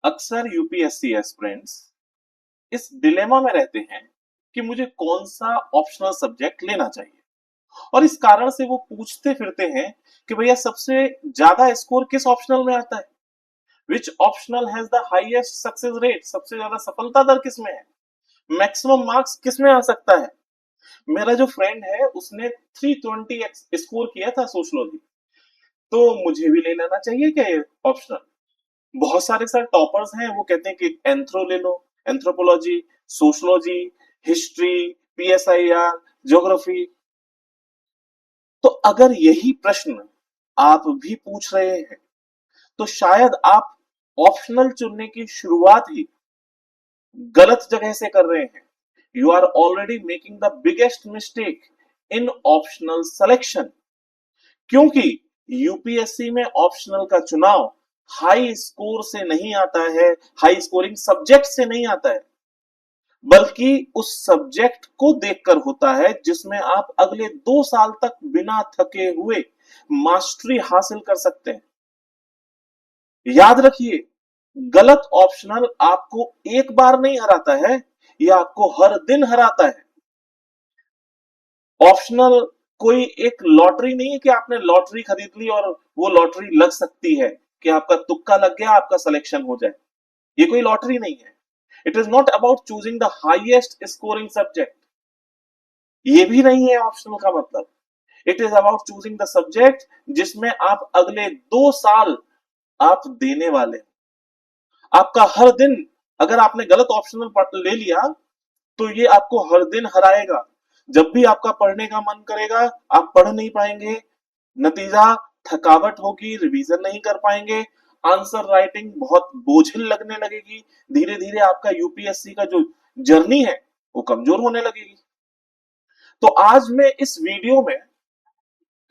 अक्सर UPSC aspirants इस dilemma में रहते हैं कि मुझे कौन सा ऑप्शनल सब्जेक्ट लेना चाहिए, और इस कारण से वो पूछते फिरते हैं कि भैया सबसे ज्यादा स्कोर किस ऑप्शनल में आता है, which optional has the highest success rate, सबसे ज्यादा सफलता दर किसमें है, मैक्सिमम मार्क्स किसमें आ सकता है। मेरा जो फ्रेंड है उसने 320 स्कोर किया था सोशलॉजी, तो मुझे भी ले लेना चाहिए क्या ये ऑप्शनल। बहुत सारे सर टॉपर्स हैं, वो कहते हैं कि एंथ्रो ले लो, anthropology, sociology, history, PSIR, geography. तो अगर यही प्रश्न आप भी पूछ रहे हैं तो शायद आप ऑप्शनल चुनने की शुरुआत ही गलत जगह से कर रहे हैं। You are already making the biggest mistake in optional selection, क्योंकि यूपीएससी में ऑप्शनल का चुनाव हाई स्कोर से नहीं आता है, हाई स्कोरिंग सब्जेक्ट से नहीं आता है, बल्कि उस सब्जेक्ट को देखकर होता है जिसमें आप अगले 2 साल तक बिना थके हुए मास्टरी हासिल कर सकते हैं। याद रखिए, गलत ऑप्शनल आपको एक बार नहीं हराता है, यह आपको हर दिन हराता है। ऑप्शनल कोई एक लॉटरी नहीं है कि आपने लॉटरी खरीद ली और वो लॉटरी लग सकती है कि आपका तुक्का लग गया, आपका सिलेक्शन हो जाए। ये कोई लॉटरी नहीं है। It is not about choosing the highest scoring subject, ये भी नहीं है ऑप्शनल का मतलब। It is about choosing the subject जिसमें आप अगले 2 साल आप देने वाले हैं। आपका हर दिन, अगर आपने गलत ऑप्शनल ले लिया तो ये आपको हर दिन हराएगा। जब भी आपका पढ़ने का मन करेगा आप पढ़ नहीं पाएंगे, नतीजा थकावट होगी, रिवीजन नहीं कर पाएंगे, आंसर राइटिंग बहुत बोझिल लगने लगेगी। धीरे धीरे आपका यूपीएससी का जो जर्नी है वो कमजोर होने लगेगी। तो आज मैं इस वीडियो में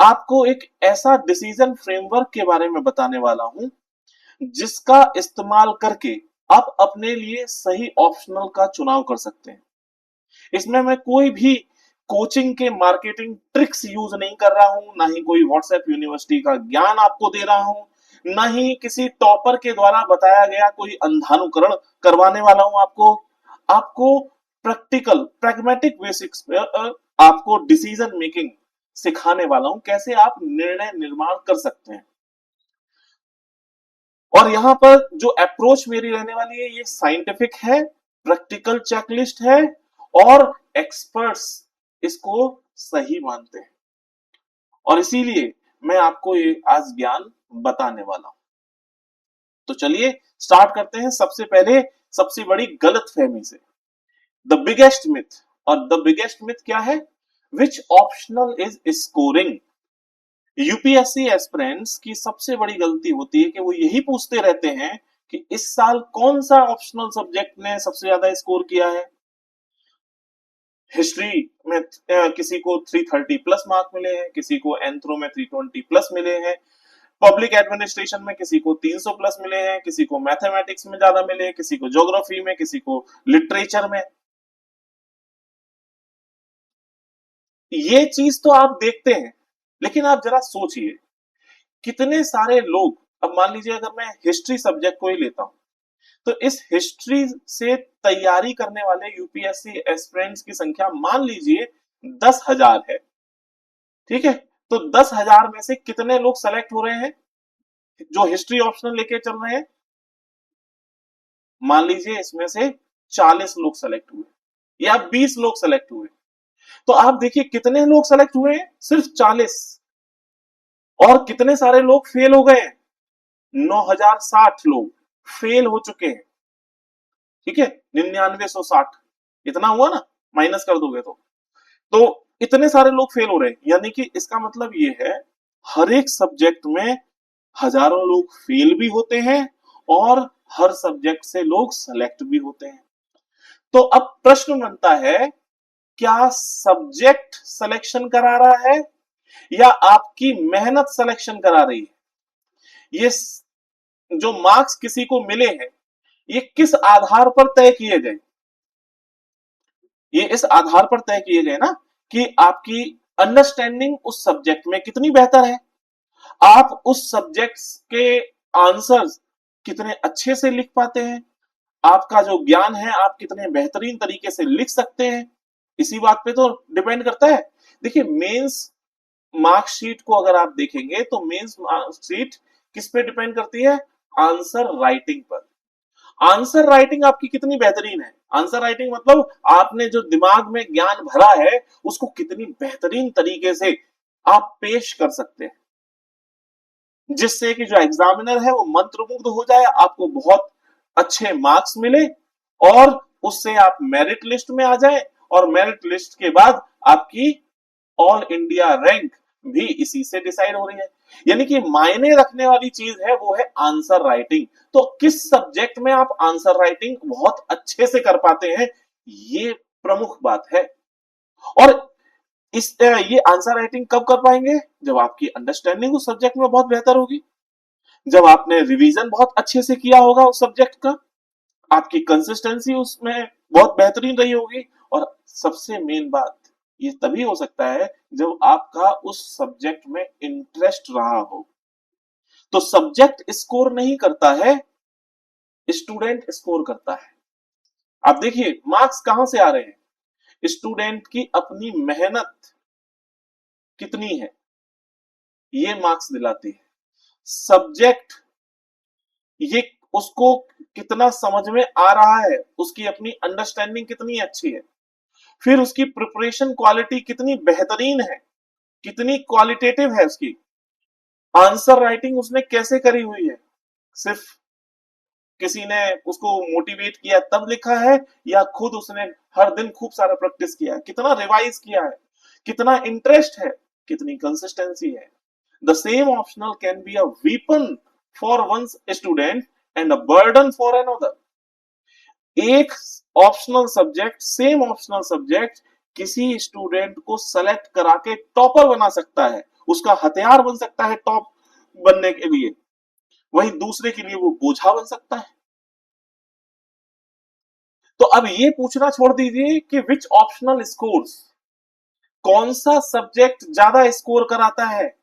आपको एक ऐसा डिसीजन फ्रेमवर्क के बारे में बताने वाला हूं जिसका इस्तेमाल करके आप अपने लिए सही ऑप्शनल का चुनाव कर सकते हैं। इसमें मैं कोई भी कोचिंग के मार्केटिंग ट्रिक्स यूज नहीं कर रहा हूं, ना ही कोई व्हाट्सएप यूनिवर्सिटी का ज्ञान आपको दे रहा हूं, ना ही किसी टॉपर के द्वारा बताया गया कोई अंधानुकरण करवाने वाला हूं। आपको प्रैक्टिकल प्रैग्मेटिक बेसिक्स पे आपको डिसीजन मेकिंग सिखाने वाला हूं, कैसे आप निर्णय निर्माण कर सकते हैं। और यहां पर जो अप्रोच मेरी रहने वाली है ये साइंटिफिक है, प्रैक्टिकल चेकलिस्ट है, और एक्सपर्ट्स इसको सही मानते हैं, और इसीलिए मैं आपको ये आज ज्ञान बताने वाला हूं। तो चलिए स्टार्ट करते हैं। सबसे पहले सबसे बड़ी गलतफहमी से, द बिगेस्ट मिथ। और द बिगेस्ट मिथ क्या है? Which optional is scoring. UPSC aspirants की सबसे बड़ी गलती होती है कि वो यही पूछते रहते हैं कि इस साल कौन सा ऑप्शनल सब्जेक्ट ने सबसे ज्यादा स्कोर किया है। हिस्ट्री में किसी को 330 प्लस मार्क मिले हैं, किसी को एंथ्रो में 320 प्लस मिले हैं, पब्लिक एडमिनिस्ट्रेशन में किसी को 300 प्लस मिले हैं, किसी को मैथमेटिक्स में ज्यादा मिले, किसी को ज्योग्राफी में, किसी को लिटरेचर में। ये चीज तो आप देखते हैं, लेकिन आप जरा सोचिए कितने सारे लोग, अब मान लीजिए अगर मैं हिस्ट्री सब्जेक्ट को ही लेता हूं, तो इस हिस्ट्री से तैयारी करने वाले यूपीएससी एस्पिरेंट्स की संख्या मान लीजिए 10,000 है। ठीक है, तो 10,000 में से कितने लोग सेलेक्ट हो रहे हैं जो हिस्ट्री ऑप्शनल लेके चल रहे हैं? मान लीजिए इसमें से 40 लोग सेलेक्ट हुए या 20 लोग सेलेक्ट हुए, तो आप देखिए कितने लोग सेलेक्ट हुए हैं, सिर्फ 40। और कितने सारे लोग फेल हो गए हैं? 9,060 लोग फेल हो चुके हैं। ठीक है, 9960 इतना हुआ ना, माइनस कर दोगे तो इतने सारे लोग फेल हो रहे हैं। यानी कि इसका मतलब ये है हर एक सब्जेक्ट में हजारों लोग फेल भी होते हैं और हर सब्जेक्ट से लोग सेलेक्ट भी होते हैं। तो अब प्रश्न बनता है, क्या सब्जेक्ट सिलेक्शन करा रहा है या आपकी मेहनत सिलेक्शन करा रही है? ये जो मार्क्स किसी को मिले हैं ये किस आधार पर तय किए गए? ये इस आधार पर तय किए गए ना कि आपकी अंडरस्टैंडिंग उस सब्जेक्ट में कितनी बेहतर है, आप उस सब्जेक्ट के आंसर्स कितने अच्छे से लिख पाते हैं, आपका जो ज्ञान है आप कितने बेहतरीन तरीके से लिख सकते हैं, इसी बात पे तो डिपेंड करता है। देखिए मेंस मार्कशीट को अगर आप देखेंगे तो मेंस मार्कशीट किस पे डिपेंड करती है? आंसर राइटिंग पर। आंसर राइटिंग आपकी कितनी बेहतरीन है, आंसर राइटिंग मतलब आपने जो दिमाग में ज्ञान भरा है उसको कितनी बेहतरीन तरीके से आप पेश कर सकते हैं, जिससे कि जो एग्जामिनर है वो मंत्रमुग्ध हो जाए, आपको बहुत अच्छे मार्क्स मिले और उससे आप मेरिट लिस्ट में आ जाए, और मेरिट लिस्ट के बाद आपकी ऑल इंडिया रैंक भी इसी से डिसाइड हो रही है। यानी कि मायने रखने वाली चीज है वो है आंसर राइटिंग। तो किस सब्जेक्ट में आप आंसर राइटिंग बहुत अच्छे से कर पाते हैं, ये प्रमुख बात है। और ये आंसर राइटिंग कब कर पाएंगे? जब आपकी अंडरस्टैंडिंग उस सब्जेक्ट में बहुत बेहतर होगी, जब आपने रिवीजन बहुत अच्छे से किया होगा उस सब्जेक्ट का, आपकी कंसिस्टेंसी उसमें बहुत बेहतरीन रही होगी, और सबसे मेन बात ये तभी हो सकता है जब आपका उस सब्जेक्ट में इंटरेस्ट रहा हो। तो सब्जेक्ट स्कोर नहीं करता है, स्टूडेंट स्कोर करता है। आप देखिए मार्क्स कहां से आ रहे हैं? स्टूडेंट की अपनी मेहनत कितनी है ये मार्क्स दिलाती है। सब्जेक्ट ये उसको कितना समझ में आ रहा है, उसकी अपनी अंडरस्टैंडिंग कितनी अच्छी है, फिर उसकी प्रिपरेशन क्वालिटी कितनी बेहतरीन है, कितनी क्वालिटेटिव है उसकी, आंसर राइटिंग उसने कैसे करी हुई है, सिर्फ किसी ने उसको मोटिवेट किया तब लिखा है, या खुद उसने हर दिन खूब सारा प्रैक्टिस किया है, कितना रिवाइज किया है, कितना इंटरेस्ट है, कितनी कंसिस्टेंसी है। The same optional can be a weapon for one student and a burden for another. एक optional subject, same optional subject किसी स्टूडेंट को सेलेक्ट करा के टॉपर बना सकता है, उसका हथियार बन सकता है टॉप बनने के लिए, वहीं दूसरे के लिए वो बोझा बन सकता है। तो अब ये पूछना छोड़ दीजिए कि विच ऑप्शनल स्कोर्स, कौन सा सब्जेक्ट ज्यादा स्कोर कराता है,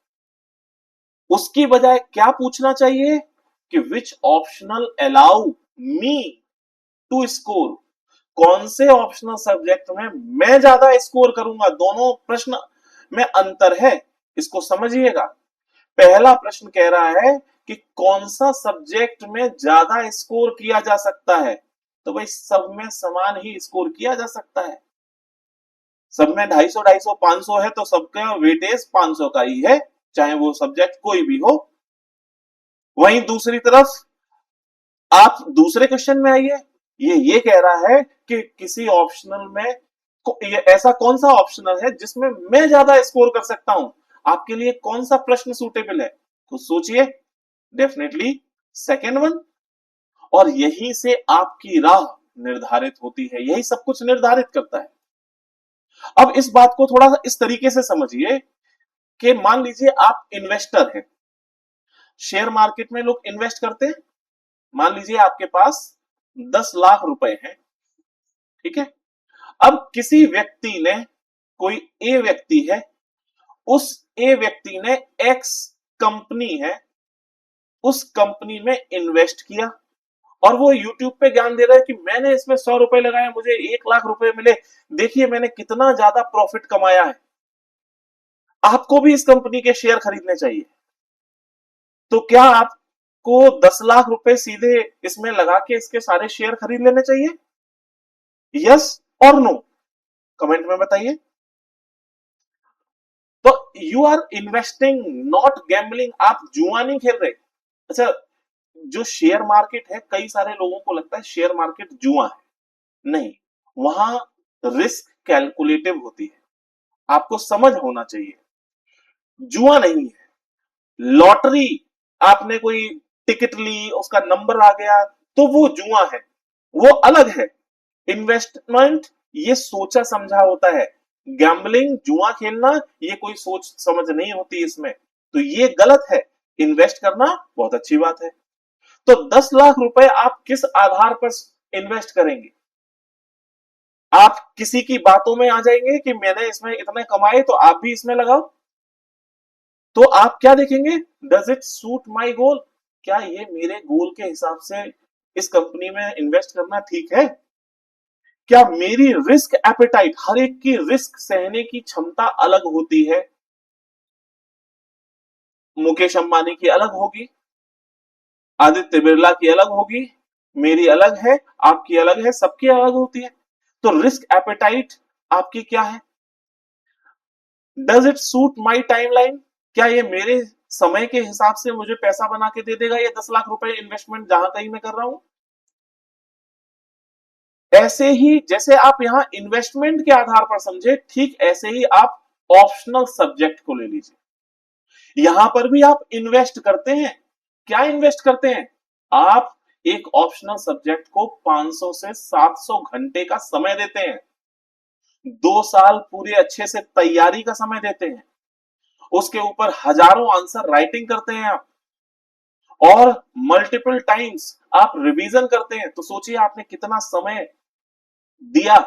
उसकी बजाय क्या पूछना चाहिए कि which optional allow me to score, कौन से ऑप्शनल सब्जेक्ट में मैं ज्यादा स्कोर करूंगा। दोनों प्रश्न में अंतर है, इसको समझिएगा। पहला प्रश्न कह रहा है कि कौन सा सब्जेक्ट में ज्यादा स्कोर किया जा सकता है, तो भाई सब में समान ही स्कोर किया जा सकता है। सब में 250 250 500 है तो सबका वेटेज 500 का ही है, चाहे वो सब्जेक्ट कोई भी हो। वहीं दूसरी तरफ आप दूसरे क्वेश्चन में आइए, ये कह रहा है कि किसी ऑप्शनल में ये ऐसा कौन सा ऑप्शनल है जिसमें मैं ज्यादा स्कोर कर सकता हूं, आपके लिए कौन सा प्रश्न सूटेबल है, तो सोचिए। Definitely second one. और यहीं से आपकी राह निर्धारित होती है, यही सब कुछ निर्धारित करता है। अब इस बात को थोड़ा सा इस तरीके से समझिए कि मान लीजिए आप इन्वेस्टर हैं, शेयर मार्केट में लोग इन्वेस्ट करते हैं। मान लीजिए आपके पास 10 लाख रुपए हैं, ठीक है। अब किसी व्यक्ति ने, कोई ए व्यक्ति है, उस ए व्यक्ति ने एक्स कंपनी है, उस कंपनी में इन्वेस्ट किया, और वो यूट्यूब पे ज्ञान दे रहा है कि मैंने इसमें 100 रुपए लगाए, मुझे 1 लाख रुपए मिले, देखिए मैंने कितना ज्यादा प्रॉफिट कमाया है। आपको भी इस कंपनी के शेयर खरीदने चाहिए, तो क्या आपको 10 लाख रुपए सीधे इसमें लगा के इसके सारे शेयर खरीद लेने चाहिए? यस और नो, कमेंट में बताइए। तो you are investing not gambling, आप जुआ नहीं खेल रहे। अच्छा, जो शेयर मार्केट है, कई सारे लोगों को लगता है शेयर मार्केट जुआ है, नहीं, वहां रिस्क कैलकुलेटिव होती है, आपको समझ होना चाहिए, जुआ नहीं है। लॉटरी, आपने कोई टिकट ली, उसका नंबर आ गया, तो वो जुआ है, वो अलग है। इन्वेस्टमेंट ये सोचा समझा होता है, गैम्बलिंग जुआ खेलना ये कोई सोच समझ नहीं होती इसमें, तो ये गलत है। इन्वेस्ट करना बहुत अच्छी बात है। तो 10 लाख रुपए आप किस आधार पर इन्वेस्ट करेंगे? आप किसी की बातों में आ जाएंगे कि मैंने इसमें इतने कमाए तो आप भी इसमें लगाओ, तो आप क्या देखेंगे, डज इट सूट माई गोल, क्या ये मेरे गोल के हिसाब से इस कंपनी में इन्वेस्ट करना ठीक है? क्या मेरी रिस्क एपेटाइट, हर एक की रिस्क सहने की क्षमता अलग होती है। मुकेश अंबानी की अलग होगी, आदित्य बिरला की अलग होगी, मेरी अलग है, आपकी अलग है, सबकी अलग होती है। तो रिस्क एपेटाइट आपकी क्या है? Does it suit my timeline? क्या ये मेरे समय के हिसाब से मुझे पैसा बना के दे देगा, ये 10 लाख रुपए इन्वेस्टमेंट जहां कहीं मैं कर रहा हूं? ऐसे ही जैसे आप यहां इन्वेस्टमेंट के आधार पर समझे, ठीक ऐसे ही आप ऑप्शनल सब्जेक्ट को ले लीजिए। यहां पर भी आप इन्वेस्ट करते हैं। क्या इन्वेस्ट करते हैं? आप एक ऑप्शनल सब्जेक्ट को 500 से 700 घंटे का समय देते हैं। 2 साल पूरे अच्छे से तैयारी का समय देते हैं। उसके ऊपर हजारों आंसर राइटिंग करते हैं आप, और मल्टीपल टाइम्स आप रिवीजन करते हैं। तो सोचिए आपने कितना समय दिया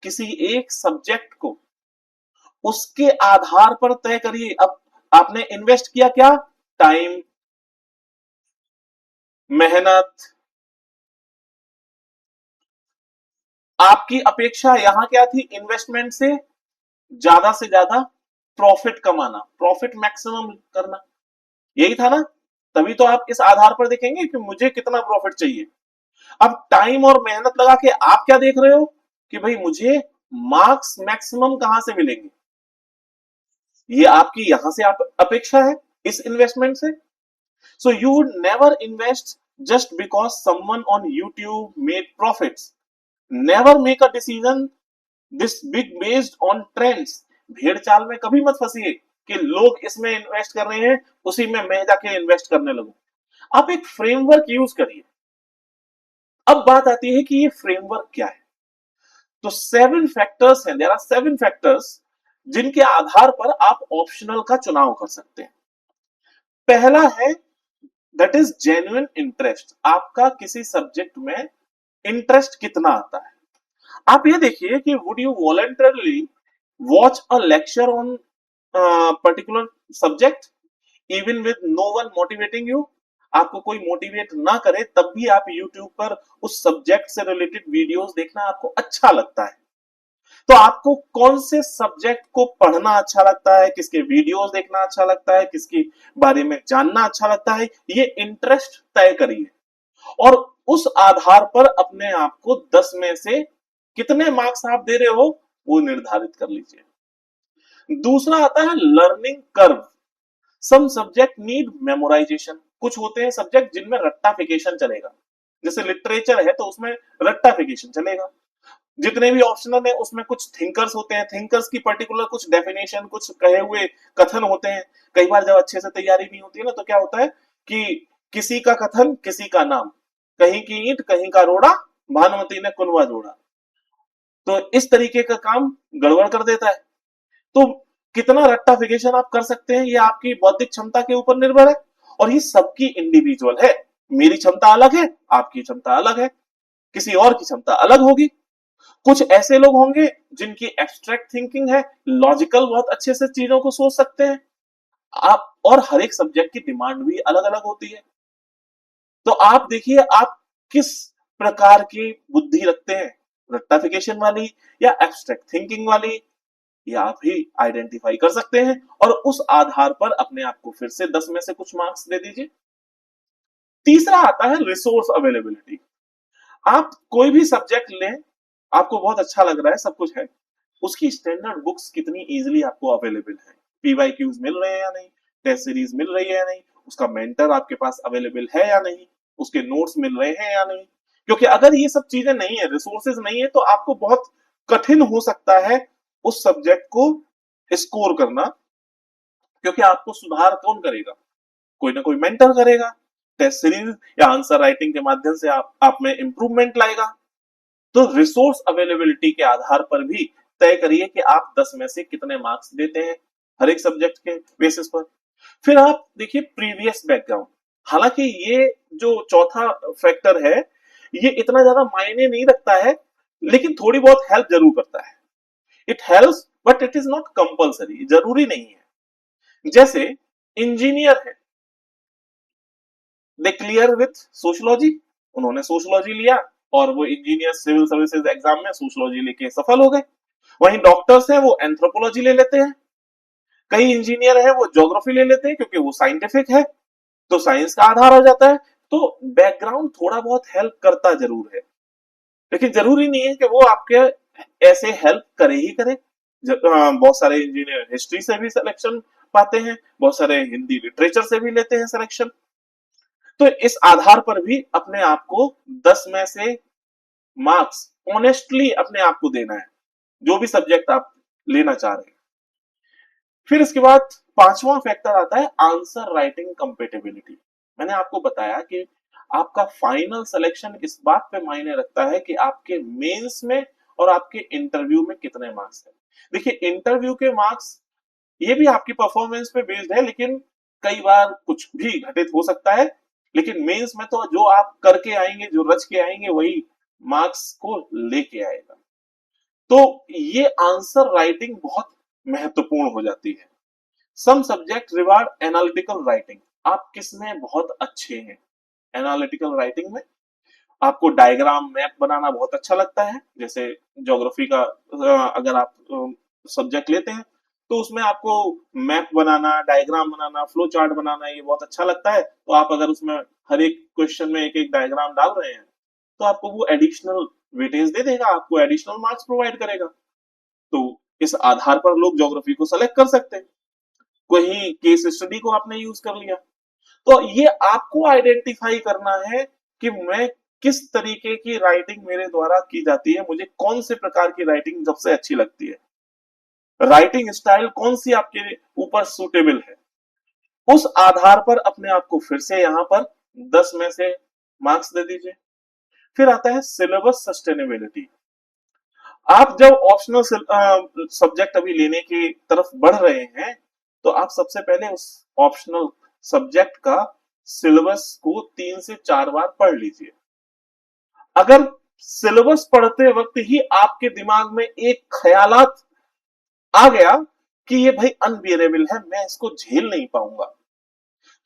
किसी एक सब्जेक्ट को, उसके आधार पर तय करिए। अब आपने इन्वेस्ट किया क्या? टाइम, मेहनत। आपकी अपेक्षा यहां क्या थी इन्वेस्टमेंट से ज्यादा प्रॉफिट कमाना, प्रॉफिट मैक्सिमम करना, यही था ना? तभी तो आप इस आधार पर देखेंगे कि मुझे कितना प्रॉफिट चाहिए। अब टाइम और मेहनत लगा के आप क्या देख रहे हो कि भाई मुझे मार्क्स मैक्सिमम कहां से मिलेंगे। ये आपकी यहां से आप अपेक्षा है इस इन्वेस्टमेंट से। So you would never invest just because someone on YouTube made profits. Never make a decision this big based on trends. भेड़ चाल में कभी मत फंसिए कि लोग इसमें इन्वेस्ट कर रहे हैं, उसी में मैं जाके इन्वेस्ट करने लगूं। आप एक फ्रेमवर्क यूज करिए। अब बात आती है कि ये फ्रेमवर्क क्या है। तो 7 फैक्टर्स हैं, देयर आर 7 फैक्टर्स जिनके आधार पर आप ऑप्शनल का चुनाव कर सकते हैं। पहला है दैट इज जेन्युइन इंटरेस्ट। आपका किसी सब्जेक्ट में इंटरेस्ट कितना आता है। आप ये देखिए कि would you voluntarily watch a lecture on particular subject even with no one motivating you. आपको कोई मोटिवेट ना करे तब भी आप YouTube पर उस सब्जेक्ट से रिलेटेड वीडियोस देखना आपको अच्छा लगता है। तो आपको कौन से सब्जेक्ट को पढ़ना अच्छा लगता है, किसके वीडियोस देखना अच्छा लगता है, किसके बारे में जानना अच्छा लगता है, ये इंटरेस्ट तय करिए। और उस आधार पर अपने आप को 10 में से कितने मार्क्स आप दे रहे हो वो निर्धारित कर लीजिए। दूसरा आता है learning curve. Some subject need memorisation. कुछ होते हैं सब्जेक्ट जिनमें रट्टाफिकेशन चलेगा, जैसे लिटरेचर है तो उसमें रट्टाफिकेशन चलेगा। जितने भी ऑप्शनल है उसमें कुछ थिंकर्स होते हैं, थिंकर्स की पर्टिकुलर कुछ डेफिनेशन, कुछ कहे हुए कथन होते हैं। कई बार जब अच्छे से तैयारी नहीं होती है ना, तो क्या होता है कि किसी का कथन किसी का नाम, कहीं की ईंट कहीं का रोड़ा, भानुमति ने कुनवा जोड़ा। तो इस तरीके का काम गड़बड़ कर देता है। तो कितना रट्टाफिकेशन आप कर सकते हैं ये आपकी बौद्धिक क्षमता के ऊपर निर्भर है, और ये सबकी इंडिविजुअल है। मेरी क्षमता अलग है, आपकी क्षमता अलग है, किसी और की क्षमता अलग होगी। कुछ ऐसे लोग होंगे जिनकी एब्स्ट्रैक्ट थिंकिंग है, लॉजिकल बहुत अच्छे से चीजों को सोच सकते हैं। आप और हर एक सब्जेक्ट की डिमांड भी अलग अलग होती है। तो आप देखिए आप किस प्रकार की बुद्धि रखते हैं, रट्टाफिकेशन वाली या एब्स्ट्रैक्ट थिंकिंग वाली, ये आप ही आइडेंटिफाई कर सकते हैं। और उस आधार पर अपने आप को फिर से 10 में से कुछ मार्क्स दे दीजिए। तीसरा आता है रिसोर्स अवेलेबिलिटी। आप कोई भी सब्जेक्ट लें, आपको बहुत अच्छा लग रहा है, सब कुछ है, उसकी स्टैंडर्ड बुक्स कितनी इजीली आपको अवेलेबल है, पीवाईक्यूज मिल रहे हैं या नहीं, टेस्ट सीरीज मिल रही है या नहीं, उसका मेंटर आपके पास अवेलेबल है या नहीं, उसके नोट्स मिल रहे हैं या नहीं। क्योंकि अगर ये सब चीजें नहीं है, रिसोर्सेज नहीं है, तो आपको बहुत कठिन हो सकता है उस सब्जेक्ट को स्कोर करना। क्योंकि आपको सुधार कौन करेगा? कोई ना कोई मेंटर करेगा, टेस्ट सीरीज या आंसर राइटिंग के माध्यम से आप में इंप्रूवमेंट लाएगा। तो रिसोर्स अवेलेबिलिटी के आधार पर भी तय करिए कि आप 10 में से कितने मार्क्स देते हैं हर एक सब्जेक्ट के बेसिस पर। फिर आप देखिए प्रीवियस बैकग्राउंड। हालांकि ये जो चौथा फैक्टर है, ये इतना ज्यादा मायने नहीं रखता है, लेकिन थोड़ी बहुत हेल्प जरूर करता है। It helps but it is not compulsory, जरूरी नहीं है। जैसे इंजीनियर है, दे क्लियर विथ सोशियोलॉजी, उन्होंने सोशियोलॉजी लिया और वो इंजीनियर सिविल सर्विसेज एग्जाम में सोशियोलॉजी लेके सफल हो गए। वहीं डॉक्टर्स हैं वो एंथ्रोपोलॉजी ले लेते हैं, कई इंजीनियर हैं वो ज्योग्राफी ले लेते हैं क्योंकि वो साइंटिफिक है, तो साइंस का आधार हो जाता है। तो बैकग्राउंड थोड़ा बहुत हेल्प करता जरूर है, लेकिन जरूरी नहीं है कि वो आपके ऐसे हेल्प करे ही करे। बहुत सारे इंजीनियर हिस्ट्री से भी सिलेक्शन पाते हैं, बहुत सारे हिंदी लिटरेचर से भी लेते हैं सिलेक्शन। तो इस आधार पर भी अपने आप को 10 में से मार्क्स ऑनेस्टली अपने आप को देना है, जो भी सब्जेक्ट आप लेना चाह रहे हैं। फिर इसके बाद पांचवा फैक्टर आता है आंसर राइटिंग कंपेटेबिलिटी। मैंने आपको बताया कि आपका फाइनल सिलेक्शन इस बात पे मायने रखता है कि आपके मेंस में और आपके इंटरव्यू में कितने मार्क्स हैं। देखिए, इंटरव्यू के मार्क्स ये भी आपकी परफॉर्मेंस पे बेस्ड है, लेकिन कई बार कुछ भी घटित हो सकता है। लेकिन मेंस में तो जो आप करके आएंगे, जो रच के आएंगे, वही मार्क्स को लेके आएगा। तो ये आंसर राइटिंग बहुत महत्वपूर्ण हो जाती है। Some subject reward analytical writing. आप किसमें बहुत अच्छे हैं? एनालिटिकल राइटिंग में आपको डायग्राम मैप बनाना बहुत अच्छा लगता है। जैसे ज्योग्राफी का अगर आप सब्जेक्ट लेते हैं तो उसमें आपको मैप बनाना, डायग्राम बनाना, फ्लो चार्ट बनाना ये बहुत अच्छा लगता है। तो आप अगर उसमें हर एक क्वेश्चन में एक एक डायग्राम डाल रहे हैं तो आपको वो एडिशनल वेटेज दे देगा, आपको एडिशनल मार्क्स प्रोवाइड करेगा। तो इस आधार पर लोग ज्योग्राफी को सेलेक्ट कर सकते हैं। कोई केस स्टडी को आपने यूज कर लिया, तो ये आपको आइडेंटिफाई करना है कि मैं किस तरीके की राइटिंग मेरे द्वारा की जाती है, मुझे कौन से प्रकार की राइटिंग सबसे अच्छी लगती है, राइटिंग स्टाइल कौन सी आपके ऊपर सूटेबल है। उस आधार पर अपने आप को फिर से यहां पर 10 में से मार्क्स दे दीजिए। फिर आता है सिलेबस सस्टेनेबिलिटी। आप जब ऑप्शनल सब्जेक्ट अभी लेने की तरफ बढ़ रहे हैं तो आप सबसे पहले उस ऑप्शनल सब्जेक्ट का सिलेबस को 3 से 4 बार पढ़ लीजिए। अगर सिलेबस पढ़ते वक्त ही आपके दिमाग में एक ख्यालात आ गया कि ये भाई अनबियरेबल है, मैं इसको झेल नहीं पाऊंगा,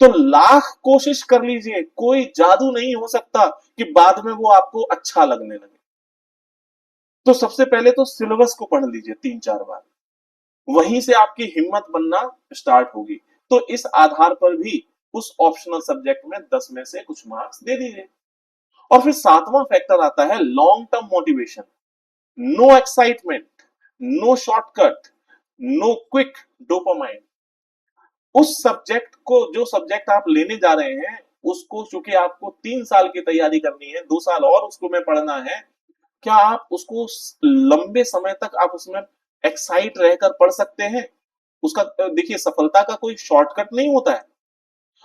तो लाख कोशिश कर लीजिए, कोई जादू नहीं हो सकता कि बाद में वो आपको अच्छा लगने लगे। तो सबसे पहले तो सिलेबस को पढ़ लीजिए 3 4 बार, वहीं से आपकी हिम्मत बनना स्टार्ट होगी। तो इस आधार पर भी उस ऑप्शनल सब्जेक्ट में 10 में से कुछ मार्क्स दे दीजिए। और फिर सातवां फैक्टर आता है long term motivation. No excitement, no shortcut, no quick dopamine. उस सब्जेक्ट को, जो सब्जेक्ट आप लेने जा रहे हैं उसको, चूंकि आपको 3 साल की तैयारी करनी है, 2 साल और उसको में पढ़ना है, क्या आप उसको लंबे समय तक आप उसमें एक्साइट रहकर पढ़ सकते हैं? उसका देखिए, सफलता का कोई शॉर्टकट नहीं होता है,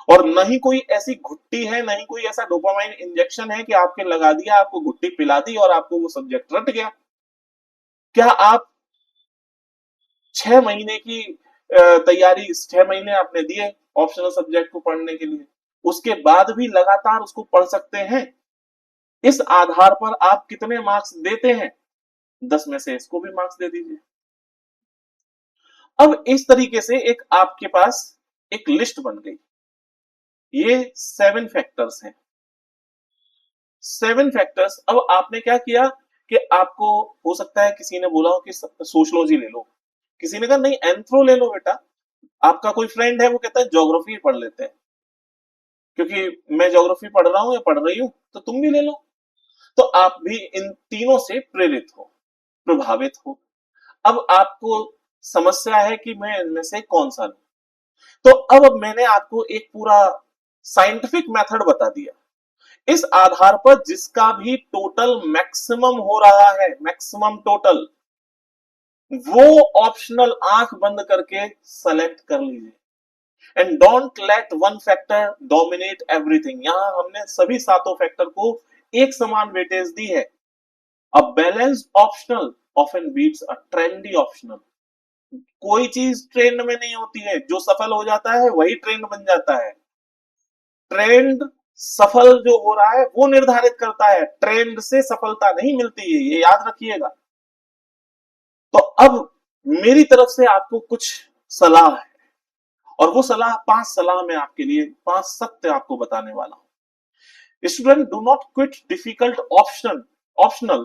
और न ही कोई ऐसी घुट्टी है, न ही कोई ऐसा डोपामाइन इंजेक्शन है कि आपके लगा दिया, आपको घुट्टी पिला दी और आपको वो सब्जेक्ट रट गया। क्या आप 6 महीने की तैयारी, 6 महीने आपने दिए ऑप्शनल सब्जेक्ट को पढ़ने के लिए, उसके बाद भी लगातार उसको पढ़ सकते हैं? इस आधार पर आप कितने मार्क्स देते हैं? 10 में से इसको भी मार्क्स दे दीजिए। अब इस तरीके से एक आपके पास एक लिस्ट बन गई। ये 7 फैक्टर्स हैं। 7 फैक्टर्स। अब आपने क्या किया कि आपको हो सकता है किसी ने बोला हो कि सोशियोलॉजी ले लो, किसी ने कहा नहीं एंथ्रो ले लो बेटा, आपका कोई फ्रेंड है वो कहता है ज्योग्राफी पढ़ लेते हैं क्योंकि मैं ज्योग्राफी पढ़ रहा हूं या पढ़ रही हूं, तो तुम भी ले लो। तो आप भी इन तीनों से प्रेरित हो, प्रभावित हो। अब आपको समस्या है कि मैं इनमें से कौन सा लूं। तो अब मैंने आपको एक पूरा साइंटिफिक मेथड बता दिया। इस आधार पर जिसका भी टोटल मैक्सिमम हो रहा है, मैक्सिमम टोटल, वो ऑप्शनल आंख बंद करके सेलेक्ट कर लीजिए। And don't let one factor dominate everything. यहां हमने सभी सातों फैक्टर को एक समान वेटेज दी है। A balanced optional often beats a trendy optional. कोई चीज ट्रेंड में नहीं होती है, जो सफल हो जाता है वही ट्रेंड बन जाता है। ट्रेंड सफल जो हो रहा है वो निर्धारित करता है, ट्रेंड से सफलता नहीं मिलती है, ये याद रखिएगा। तो अब मेरी तरफ से आपको कुछ सलाह है, और वो सलाह 5 सलाह मैं आपके लिए 5 सत्य आपको बताने वाला हूं। Student do not quit difficult optional,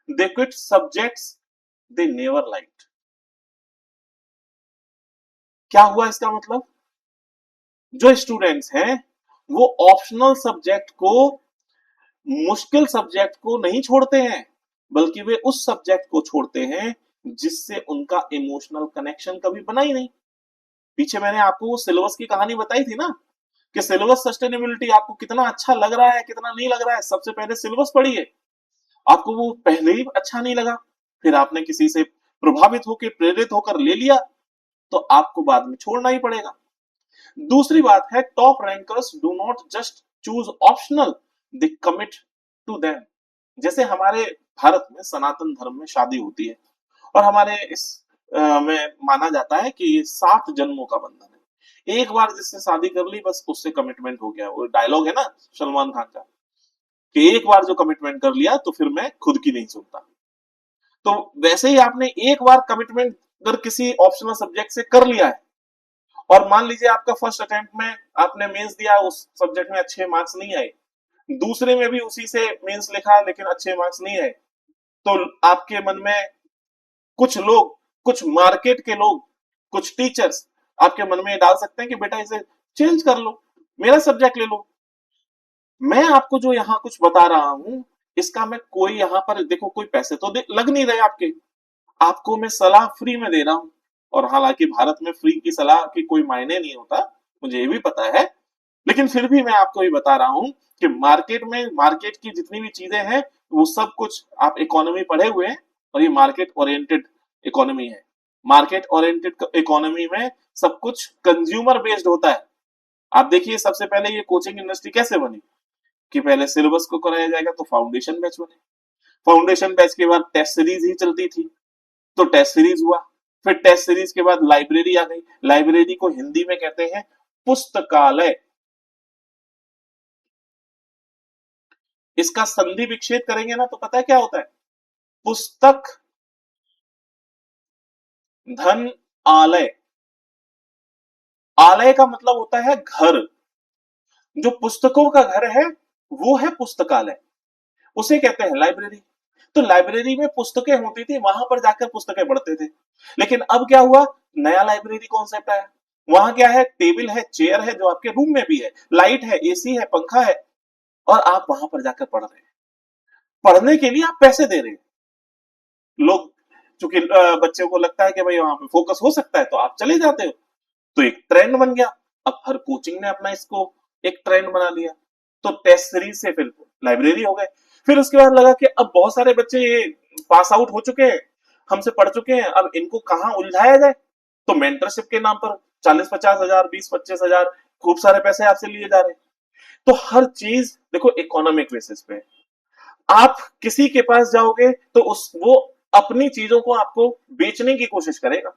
they quit subjects they never liked. क्या हुआ इसका मतलब? जो स्टूडेंट्स हैं वो ऑप्शनल सब्जेक्ट को, मुश्किल सब्जेक्ट को नहीं छोड़ते हैं, बल्कि वे उस सब्जेक्ट को छोड़ते हैं जिससे उनका इमोशनल कनेक्शन कभी बना ही नहीं। पीछे मैंने आपको वो सिलेबस की कहानी बताई थी ना, कि सिलेबस सस्टेनेबिलिटी आपको कितना अच्छा लग रहा है कितना नहीं लग रहा है, सबसे पहले सिलेबस पढ़िए। आपको वो पहले ही अच्छा नहीं लगा, फिर आपने किसी से प्रभावित होकर प्रेरित होकर ले लिया, तो आपको बाद में छोड़ना ही पड़ेगा। दूसरी बात है, top rankers do not just choose optional, they commit to them. जैसे हमारे भारत में सनातन धर्म में शादी होती है, और हमारे इस में माना जाता है कि ये 7 जन्मों का बंधन है। एक बार जिससे शादी कर ली बस उससे कमिटमेंट हो गया। वो डायलॉग है ना सलमान खान का, कि एक बार जो कमिटमेंट कर लिया तो फिर मैं खुद की नहीं सुनता। तो वैसे ही आपने एक बार कमिटमेंट अगर किसी ऑप्शनल सब्जेक्ट से कर लिया है, और मान लीजिए आपका फर्स्ट अटेम्प्ट में आपने मेंस दिया, उस सब्जेक्ट में अच्छे मार्क्स नहीं आए, दूसरे में भी उसी से मेंस लिखा लेकिन अच्छे मार्क्स नहीं आए, तो आपके मन में कुछ लोग, कुछ मार्केट के लोग, कुछ टीचर्स आपके मन में डाल सकते हैं कि बेटा इसे चेंज कर लो, मेरा सब्जेक्ट ले लो। मैं आपको जो यहाँ कुछ बता रहा हूं, इसका मैं कोई यहाँ पर देखो कोई पैसे तो लग नहीं रहे आपके, आपको मैं सलाह फ्री में दे रहा हूं। और हालांकि भारत में फ्री की सलाह की कोई मायने नहीं होता, मुझे ये भी पता है, लेकिन फिर भी मैं आपको ये बता रहा हूं कि मार्केट में, मार्केट की जितनी भी चीजें हैं वो सब कुछ, आप इकोनॉमी पढ़े हुए हैं, और ये मार्केट ओरिएंटेड इकोनॉमी है। मार्केट ओरिएंटेड इकोनॉमी में सब कुछ कंज्यूमर बेस्ड होता है। आप देखिए सबसे पहले ये कोचिंग इंडस्ट्री कैसे बनी, कि पहले सिलेबस को कराया जाएगा तो फाउंडेशन बैच बने, फाउंडेशन बैच के बाद टेस्ट सीरीज ही चलती थी तो टेस्ट सीरीज हुआ, फिर टेस्ट सीरीज के बाद लाइब्रेरी आ गई, लाइब्रेरी को हिंदी में कहते हैं पुस्तकालय। इसका संधि विच्छेद करेंगे ना तो पता है क्या होता है, पुस्तक धन आलय। आलय का मतलब होता है घर, जो पुस्तकों का घर है वो है पुस्तकालय, उसे कहते हैं लाइब्रेरी। तो लाइब्रेरी में पुस्तकें होती थी, वहां पर जाकर पुस्तकें पढ़ते थे। लेकिन अब क्या हुआ, नया लाइब्रेरी कॉन्सेप्ट आया। वहां क्या है, टेबल है, चेयर है, जो आपके रूम में भी है, लाइट है, एसी है, पंखा है, और आप वहां पर जाकर पढ़ रहे हैं। पढ़ने के लिए आप पैसे दे रहे हैं। लोग चूंकि बच्चों को लगता है कि भाई वहां पे फोकस हो सकता है तो आप चले जाते हो, तो एक ट्रेंड बन गया। अब हर कोचिंग ने अपना इसको एक ट्रेंड बना लिया, तो टेस्ट सीरीज से फिर लाइब्रेरी हो गए। फिर उसके बाद लगा कि अब बहुत सारे बच्चे ये पास आउट हो चुके हैं, हमसे पढ़ चुके हैं, अब इनको कहाँ उलझाया जाए, तो मेंटरशिप के नाम पर 40-50 हजार, 20-25 हजार, खूब सारे पैसे आपसे लिए जा रहे हैं। तो हर चीज देखो इकोनॉमिक बेसिस पे, आप किसी के पास जाओगे तो उस वो अपनी चीजों को आपको बेचने की कोशिश करेगा।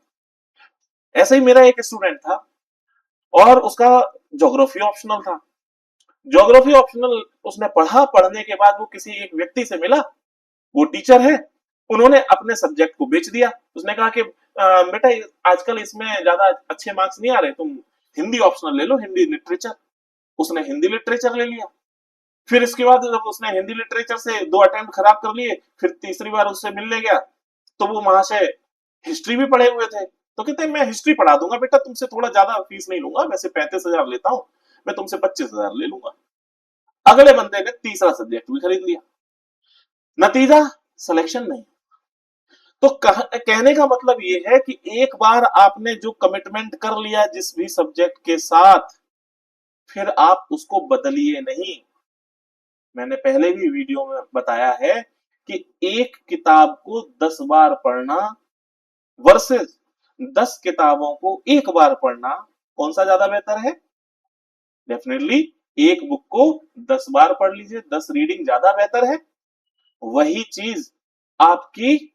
ऐसा ही मेरा एक स्टूडेंट था, और उसका ज्योग्राफी ऑप्शनल था। ज्योग्राफी ऑप्शनल उसने पढ़ा, पढ़ने के बाद वो किसी एक व्यक्ति से मिला, वो टीचर है, उन्होंने अपने सब्जेक्ट को बेच दिया। उसने कहा कि बेटा आजकल इसमें ज्यादा अच्छे मार्क्स नहीं आ रहे, तुम हिंदी ऑप्शनल ले लो, हिंदी लिटरेचर। उसने हिंदी लिटरेचर ले लिया। फिर इसके बाद जब उसने हिंदी लिटरेचर से 2 अटेम्प्ट खराब कर लिए, फिर तीसरी बार उससे मिलने गया, तो वो वहां से हिस्ट्री भी पढ़े हुए थे, तो कहते हैं मैं हिस्ट्री पढ़ा दूंगा बेटा, तुमसे थोड़ा ज्यादा फीस नहीं लूंगा, वैसे 35 हजार लेता हूँ, मैं तुमसे 25 हजार ले लूंगा। अगले बंदे ने तीसरा सब्जेक्ट भी खरीद लिया, नतीजा सिलेक्शन नहीं। तो कहने का मतलब ये है कि एक बार आपने जो कमिटमेंट कर लिया जिस भी सब्जेक्ट के साथ, फिर आप उसको बदलिए नहीं। मैंने पहले भी वीडियो में बताया है कि एक किताब को 10 बार पढ़ना वर्सेस 10 किताबों को एक बार पढ़ना, कौन सा ज्यादा बेहतर है? डेफिनेटली एक बुक को 10 बार पढ़ लीजिए, 10 रीडिंग ज्यादा बेहतर है। वही चीज आपकी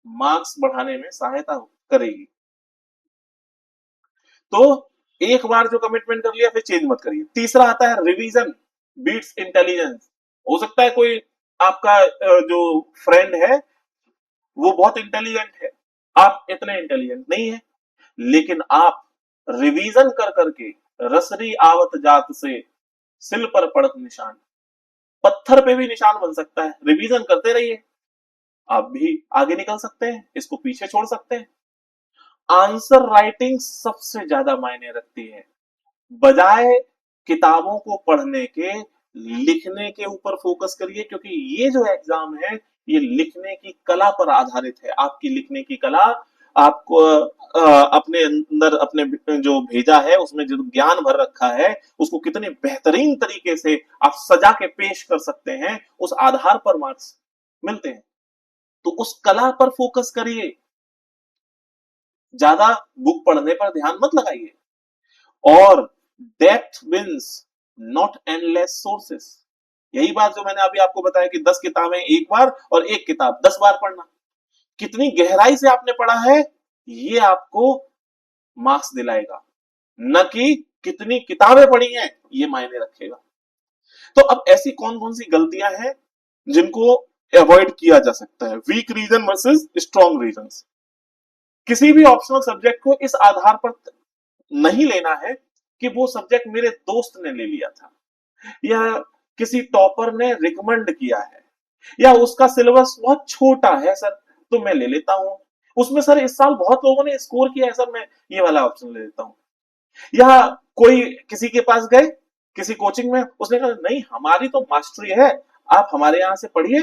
मार्क्स बढ़ाने में सहायता करेगी। तो एक बार जो कमिटमेंट कर लिया फिर चेंज मत करिए। तीसरा आता है रिवीजन बीट्स इंटेलिजेंस। हो सकता है कोई आपका जो फ्रेंड है वो बहुत इंटेलिजेंट है, आप इतने इंटेलिजेंट नहीं है, लेकिन आप रिवीजन कर करके रसरी आवत जात से सिल पर पड़त निशान, पत्थर पे भी निशान बन सकता है। रिवीजन करते रहिए, आप भी आगे निकल सकते हैं, इसको पीछे छोड़ सकते हैं। आंसर राइटिंग सबसे ज्यादा मायने रखती है। बजाय किताबों को पढ़ने के, लिखने के ऊपर फोकस करिए, क्योंकि ये जो एग्जाम है ये लिखने की कला पर आधारित है। आपकी लिखने की कला आपको अपने अंदर, अपने जो भेजा है उसमें जो ज्ञान भर रखा है उसको कितने बेहतरीन तरीके से आप सजा के पेश कर सकते हैं, उस आधार पर मार्क्स मिलते हैं। तो उस कला पर फोकस करिए, ज्यादा बुक पढ़ने पर ध्यान मत लगाइए। और depth wins, not endless sources. यही बात जो मैंने अभी आपको बताया कि 10 किताबें एक बार और एक किताब 10 बार पढ़ना, कितनी गहराई से आपने पढ़ा है ये आपको मार्क्स दिलाएगा, न कि कितनी किताबें पढ़ी हैं ये मायने रखेगा। तो अब ऐसी कौन कौन सी गलतियां हैं जिनको अवॉइड किया जा सकता है? Weak reason versus strong reason. किसी भी ऑप्शनल सब्जेक्ट को इस आधार पर नहीं लेना है कि वो सब्जेक्ट मेरे दोस्त ने ले लिया था, या किसी टॉपर ने रिकमेंड किया है, या उसका सिलेबस बहुत छोटा है सर तो मैं ले लेता हूं, उसमें सर इस साल बहुत लोगों ने स्कोर किया है सर मैं ये वाला ऑप्शन ले लेता हूं। या कोई किसी के पास गए, किसी कोचिंग में, उसने कहा नहीं हमारी तो मास्टरी है, आप हमारे यहां से पढ़िए,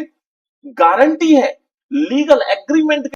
गारंटी है, लीगल एग्रीमेंट